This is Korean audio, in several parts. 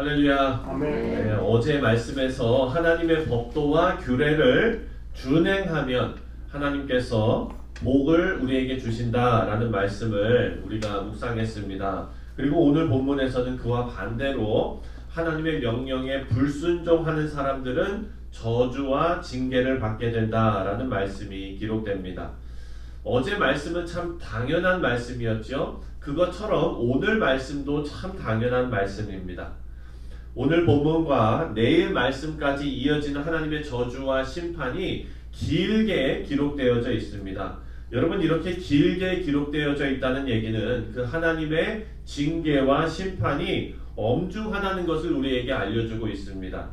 할렐루야. 아멘. 네, 어제 말씀에서 하나님의 법도와 규례를 준행하면 하나님께서 복을 우리에게 주신다라는 말씀을 우리가 묵상했습니다. 그리고 오늘 본문에서는 그와 반대로 하나님의 명령에 불순종하는 사람들은 저주와 징계를 받게 된다라는 말씀이 기록됩니다. 어제 말씀은 참 당연한 말씀이었죠. 그것처럼 오늘 말씀도 참 당연한 말씀입니다. 오늘 본문과 내일 말씀까지 이어지는 하나님의 저주와 심판이 길게 기록되어져 있습니다. 여러분, 이렇게 길게 기록되어져 있다는 얘기는 그 하나님의 징계와 심판이 엄중하다는 것을 우리에게 알려주고 있습니다.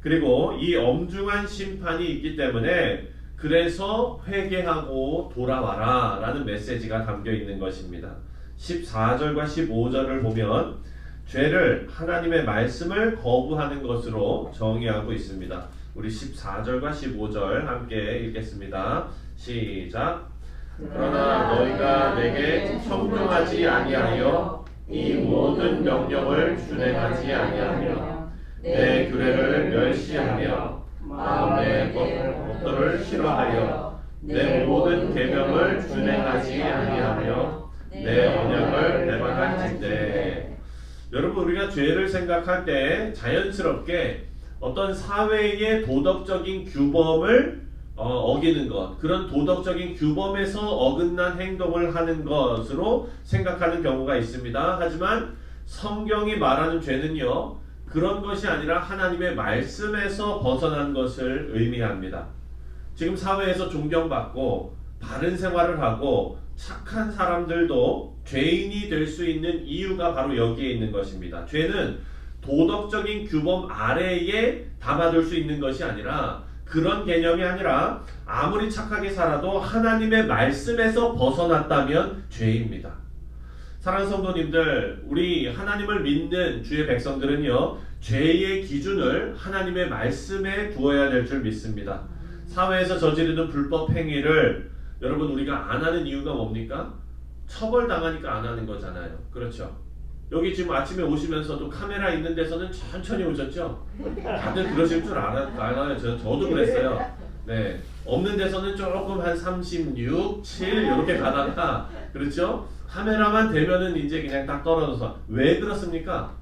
그리고 이 엄중한 심판이 있기 때문에 그래서 회개하고 돌아와라 라는 메시지가 담겨 있는 것입니다. 14절과 15절을 보면 죄를 하나님의 말씀을 거부하는 것으로 정의하고 있습니다. 우리 14절과 15절 함께 읽겠습니다. 시작. 그러나 너희가 내게 청종하지 아니하여 이 모든 명령을 준행하지 아니하며 내 규례를 멸시하며 마음의 법도를 싫어하여 내 모든 계명을 준행하지 아니하며 내 언약을 배반할진대. 여러분, 우리가 죄를 생각할 때 자연스럽게 어떤 사회의 도덕적인 규범을 어기는 것, 그런 도덕적인 규범에서 어긋난 행동을 하는 것으로 생각하는 경우가 있습니다. 하지만 성경이 말하는 죄는요, 그런 것이 아니라 하나님의 말씀에서 벗어난 것을 의미합니다. 지금 사회에서 존경받고 바른 생활을 하고 착한 사람들도 죄인이 될 수 있는 이유가 바로 여기에 있는 것입니다. 죄는 도덕적인 규범 아래에 담아둘 수 있는 것이 아니라, 그런 개념이 아니라 아무리 착하게 살아도 하나님의 말씀에서 벗어났다면 죄입니다. 사랑하는 성도님들, 우리 하나님을 믿는 주의 백성들은요, 죄의 기준을 하나님의 말씀에 두어야 될 줄 믿습니다. 사회에서 저지르는 불법 행위를 여러분 우리가 안 하는 이유가 뭡니까? 처벌당하니까 안 하는 거잖아요. 그렇죠? 여기 지금 아침에 오시면서도 카메라 있는 데서는 천천히 오셨죠? 다들 그러실 줄 알아요. 저도 그랬어요. 네, 없는 데서는 조금 한 36, 7 이렇게 가다가, 그렇죠? 카메라만 되면은 이제 그냥 딱 떨어져서. 왜 그렇습니까?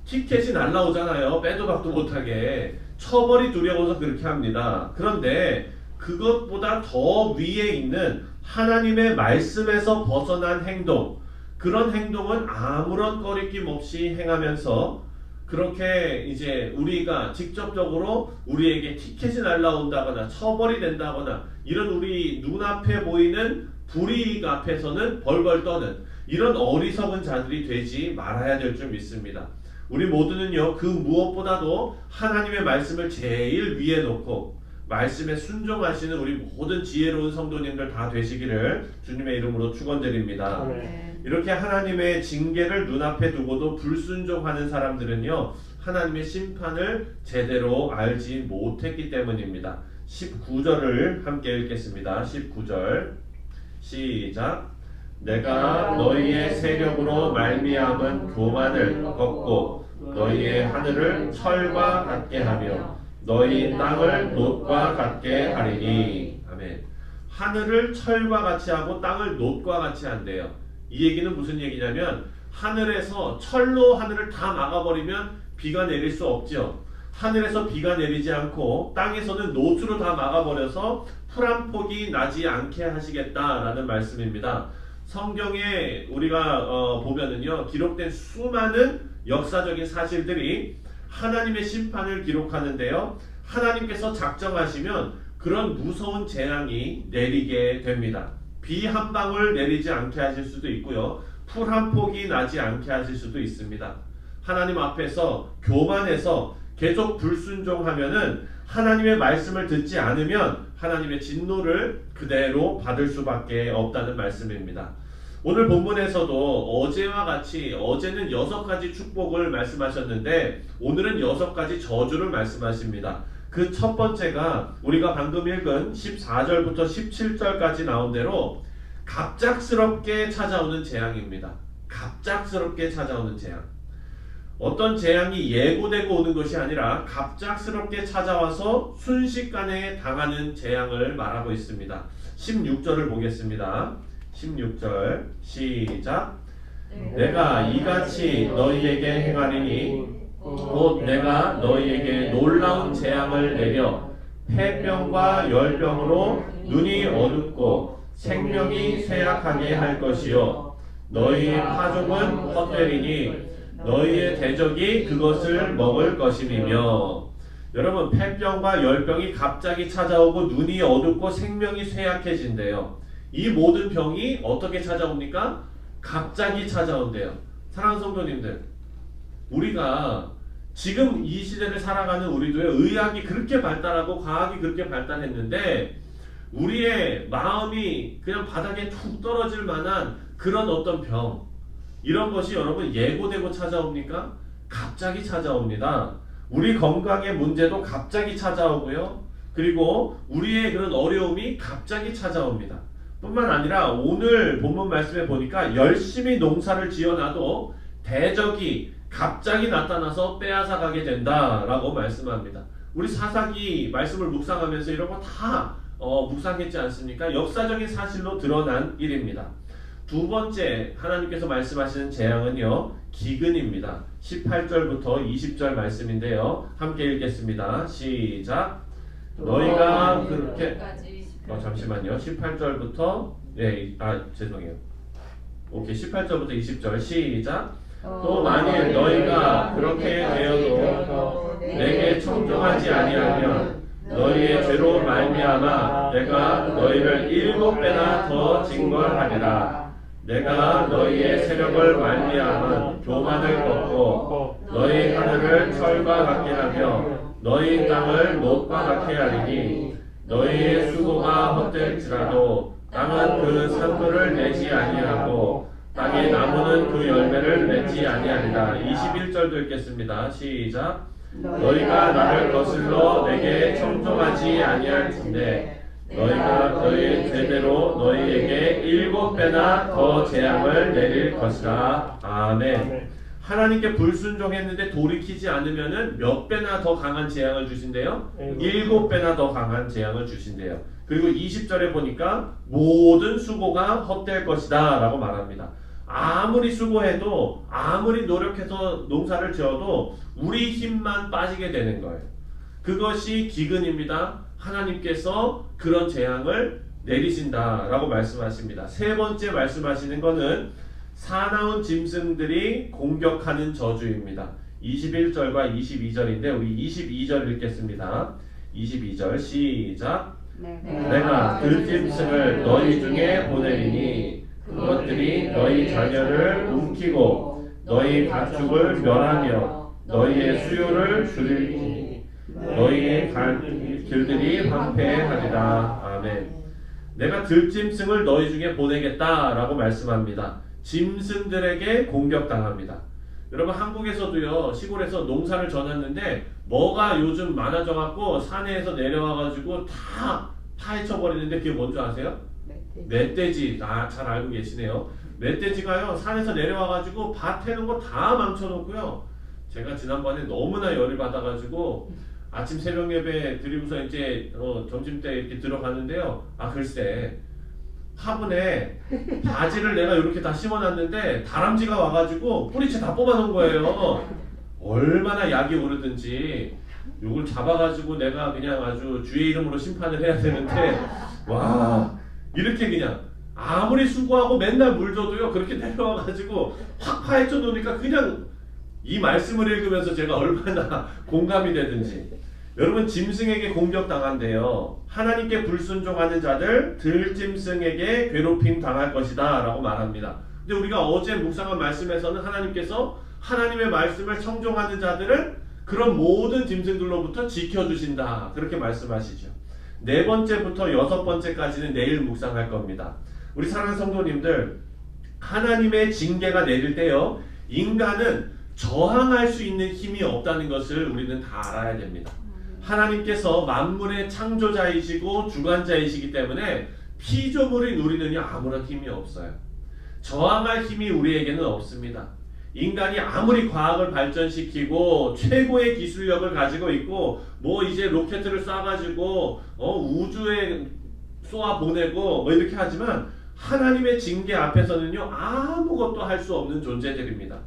티켓이 날라오잖아요. 빼도 박도 못하게. 처벌이 두려워서 그렇게 합니다. 그런데 그것보다 더 위에 있는 하나님의 말씀에서 벗어난 행동, 그런 행동은 아무런 거리낌 없이 행하면서 그렇게 이제 우리가 직접적으로 우리에게 티켓이 날라온다거나 처벌이 된다거나 이런 우리 눈앞에 보이는 불이익 앞에서는 벌벌 떠는 이런 어리석은 자들이 되지 말아야 될 줄 믿습니다. 우리 모두는요, 그 무엇보다도 하나님의 말씀을 제일 위에 놓고 말씀에 순종하시는 우리 모든 지혜로운 성도님들 다 되시기를 주님의 이름으로 축원드립니다. 이렇게 하나님의 징계를 눈앞에 두고도 불순종하는 사람들은요, 하나님의 심판을 제대로 알지 못했기 때문입니다. 19절을 함께 읽겠습니다. 19절 시작. 내가 너희의 세력으로 말미암은 교만을 꺾고 너희의 하늘을 철과 같게 하며 너희 땅을 놋과 같게 하리니. 아멘. 하늘을 철과 같이 하고 땅을 놋과 같이 한대요. 이 얘기는 무슨 얘기냐면, 하늘에서 철로 하늘을 다 막아버리면 비가 내릴 수 없죠. 하늘에서 비가 내리지 않고 땅에서는 놋으로 다 막아버려서 풀 한 폭이 나지 않게 하시겠다라는 말씀입니다. 성경에 우리가 보면은요, 기록된 수많은 역사적인 사실들이 하나님의 심판을 기록하는데요, 하나님께서 작정하시면 그런 무서운 재앙이 내리게 됩니다. 비 한 방울 내리지 않게 하실 수도 있고요, 풀 한 폭이 나지 않게 하실 수도 있습니다. 하나님 앞에서 교만해서 계속 불순종하면은, 하나님의 말씀을 듣지 않으면 하나님의 진노를 그대로 받을 수밖에 없다는 말씀입니다. 오늘 본문에서도 어제와 같이, 어제는 6가지 축복을 말씀하셨는데 오늘은 6가지 저주를 말씀하십니다. 그 첫 번째가 우리가 방금 읽은 14절부터 17절까지 나온 대로 갑작스럽게 찾아오는 재앙입니다. 갑작스럽게 찾아오는 재앙. 어떤 재앙이 예고되고 오는 것이 아니라 갑작스럽게 찾아와서 순식간에 당하는 재앙을 말하고 있습니다. 16절을 보겠습니다. 16절 시작. 내가 이같이 너희에게 행하리니 곧 내가 너희에게 놀라운 재앙을 내려 폐병과 열병으로 눈이 어둡고 생명이 쇠약하게 할 것이요 너희 파종은 헛되리니 너희의 대적이 그것을 먹을 것임이며. 여러분, 폐병과 열병이 갑자기 찾아오고 눈이 어둡고 생명이 쇠약해진대요. 이 모든 병이 어떻게 찾아옵니까? 갑자기 찾아온대요. 사랑하는 성도님들, 우리가 지금 이 시대를 살아가는 우리도요, 의학이 그렇게 발달하고 과학이 그렇게 발달했는데 우리의 마음이 그냥 바닥에 툭 떨어질 만한 그런 어떤 병, 이런 것이 여러분 예고되고 찾아옵니까? 갑자기 찾아옵니다. 우리 건강의 문제도 갑자기 찾아오고요. 그리고 우리의 그런 어려움이 갑자기 찾아옵니다. 뿐만 아니라 오늘 본문 말씀에 보니까 열심히 농사를 지어놔도 대적이 갑자기 나타나서 빼앗아 가게 된다라고 말씀합니다. 우리 사사기 말씀을 묵상하면서 이런 거 다 묵상했지 않습니까? 역사적인 사실로 드러난 일입니다. 두 번째 하나님께서 말씀하시는 재앙은요, 기근입니다. 18절부터 20절 말씀인데요. 함께 읽겠습니다. 시작. 너희가 그렇게 잠시만요. 18절부터 죄송해요. 오케이, 18절부터 20절 시작. 또 만일 너희가 그렇게 되어도 내게 청종하지 아니하면 너희의 죄로 말미암아 내가 너희를 7배나 더 징벌하리라. 내가 너희의 세력을 말미암아 교만을 꺾고 너희 하늘을 철과 같게 하며 너희 땅을 못과 같게 하리니 너희의 수고가 헛될지라도 땅은 그 산물을 내지 아니하고 땅의 나무는 그 열매를 맺지 아니하리라. 21절도 읽겠습니다. 시작. 너희가 나를 거슬러 내게 청종하지 아니할진대 너희가 너희 죄대로 너희에게 7배나 더 재앙을 내릴 것이라. 아멘. 하나님께 불순종했는데 돌이키지 않으면은 몇 배나 더 강한 재앙을 주신대요? 7배나 더 강한 재앙을 주신대요. 그리고 20절에 보니까 모든 수고가 헛될 것이다 라고 말합니다. 아무리 수고해도 아무리 노력해서 농사를 지어도 우리 힘만 빠지게 되는 거예요. 그것이 기근입니다. 하나님께서 그런 재앙을 내리신다라고 말씀하십니다. 세 번째 말씀하시는 것은 사나운 짐승들이 공격하는 저주입니다. 21절과 22절인데 우리 22절 읽겠습니다. 22절 시작. 내가 들짐승을 너희 중에 보내리니 그것들이 너희 자녀를 움키고 너희 가축을 멸하며 너희의 수요를 줄이니 너희의 길들이 황폐하리라. 아멘. 내가 들짐승을 너희 중에 보내겠다라고 말씀합니다. 짐승들에게 공격당합니다. 여러분, 한국에서도요, 시골에서 농사를 져놨는데 뭐가 요즘 많아져갖고 산에서 내려와가지고 다 파헤쳐버리는데 그게 뭔지 아세요? 멧돼지. 잘 알고 계시네요. 멧돼지가요, 산에서 내려와가지고 밭 해놓은 거 다 망쳐놓고요. 제가 지난번에 너무나 열이 받아가지고 아침 새벽 예배 드리고서 이제 점심때 이렇게 들어가는데요. 글쎄, 화분에 바지를 내가 이렇게 다 심어놨는데 다람쥐가 와가지고 뿌리채 다 뽑아놓은 거예요. 얼마나 약이 오르든지 요걸 잡아가지고 내가 그냥 아주 주의 이름으로 심판을 해야 되는데, 와, 이렇게 그냥 아무리 수고하고 맨날 물 줘도요, 그렇게 내려와가지고 확 파헤쳐 놓으니까 그냥 이 말씀을 읽으면서 제가 얼마나 공감이 되든지. 여러분, 짐승에게 공격당한대요. 하나님께 불순종하는 자들 들짐승에게 괴롭힘 당할 것이다 라고 말합니다. 근데 우리가 어제 묵상한 말씀에서는 하나님께서 하나님의 말씀을 청종하는 자들은 그런 모든 짐승들로부터 지켜주신다, 그렇게 말씀하시죠. 네 번째부터 여섯 번째까지는 내일 묵상할 겁니다. 우리 사랑하는 성도님들, 하나님의 징계가 내릴 때요, 인간은 저항할 수 있는 힘이 없다는 것을 우리는 다 알아야 됩니다. 하나님께서 만물의 창조자이시고 주관자이시기 때문에 피조물인 우리는요, 아무런 힘이 없어요. 저항할 힘이 우리에게는 없습니다. 인간이 아무리 과학을 발전시키고 최고의 기술력을 가지고 있고 뭐 이제 로켓을 쏴가지고 우주에 쏘아 보내고 뭐 이렇게 하지만 하나님의 징계 앞에서는요 아무것도 할 수 없는 존재들입니다.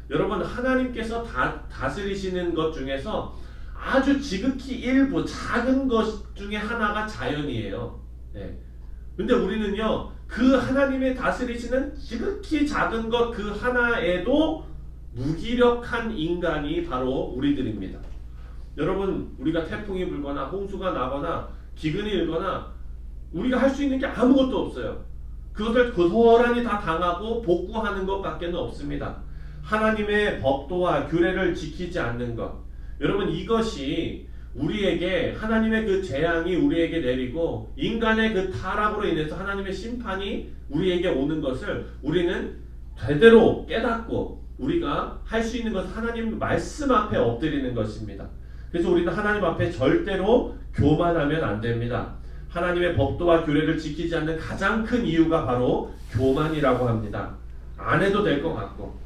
여러분 하나님께서 다스리시는 것 중에서 아주 지극히 일부 작은 것 중에 하나가 자연이에요. 네. 근데 우리는요 그 하나님의 다스리시는 지극히 작은 것 그 하나에도 무기력한 인간이 바로 우리들입니다. 여러분 우리가 태풍이 불거나 홍수가 나거나 기근이 일거나 우리가 할 수 있는 게 아무것도 없어요. 그것을 고스란히 다 당하고 복구하는 것밖에는 없습니다. 하나님의 법도와 규례를 지키지 않는 것, 여러분 이것이 우리에게 하나님의 그 재앙이 우리에게 내리고 인간의 그 타락으로 인해서 하나님의 심판이 우리에게 오는 것을 우리는 제대로 깨닫고 우리가 할 수 있는 것은 하나님 말씀 앞에 엎드리는 것입니다. 그래서 우리는 하나님 앞에 절대로 교만하면 안 됩니다. 하나님의 법도와 규례를 지키지 않는 가장 큰 이유가 바로 교만이라고 합니다. 안 해도 될 것 같고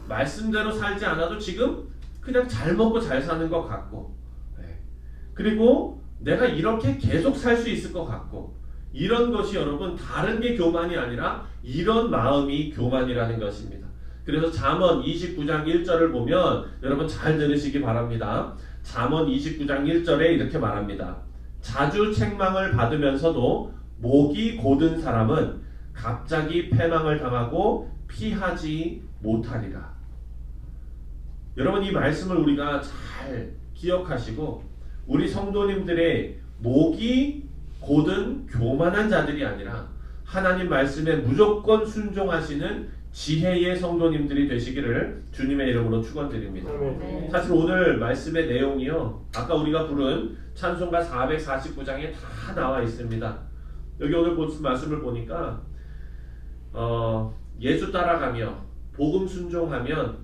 말씀대로 살지 않아도 지금 그냥 잘 먹고 잘 사는 것 같고 그리고 내가 이렇게 계속 살 수 있을 것 같고 이런 것이 여러분 다른 게 교만이 아니라 이런 마음이 교만이라는 것입니다. 그래서 잠언 29장 1절을 보면 여러분 잘 들으시기 바랍니다. 잠언 29장 1절에 이렇게 말합니다. 자주 책망을 받으면서도 목이 곧은 사람은 갑자기 패망을 당하고 피하지 못하리라. 여러분 이 말씀을 우리가 잘 기억하시고 우리 성도님들의 목이 곧은 교만한 자들이 아니라 하나님 말씀에 무조건 순종하시는 지혜의 성도님들이 되시기를 주님의 이름으로 축원드립니다. 사실 오늘 말씀의 내용이요 아까 우리가 부른 찬송가 449장에 다 나와 있습니다. 여기 오늘 말씀을 보니까 예수 따라가며 복음 순종하면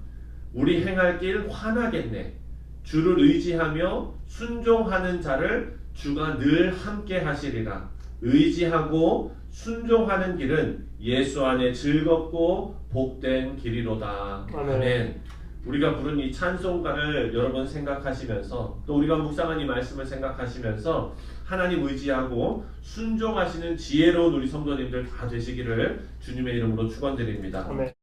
우리 행할 길 화나겠네. 주를 의지하며 순종하는 자를 주가 늘 함께 하시리라. 의지하고 순종하는 길은 예수 안에 즐겁고 복된 길이로다. 아멘. 우리가 부른 이 찬송가를 여러분 생각하시면서 또 우리가 묵상한 이 말씀을 생각하시면서 하나님 의지하고 순종하시는 지혜로운 우리 성도님들 다 되시기를 주님의 이름으로 축원드립니다. 아멘.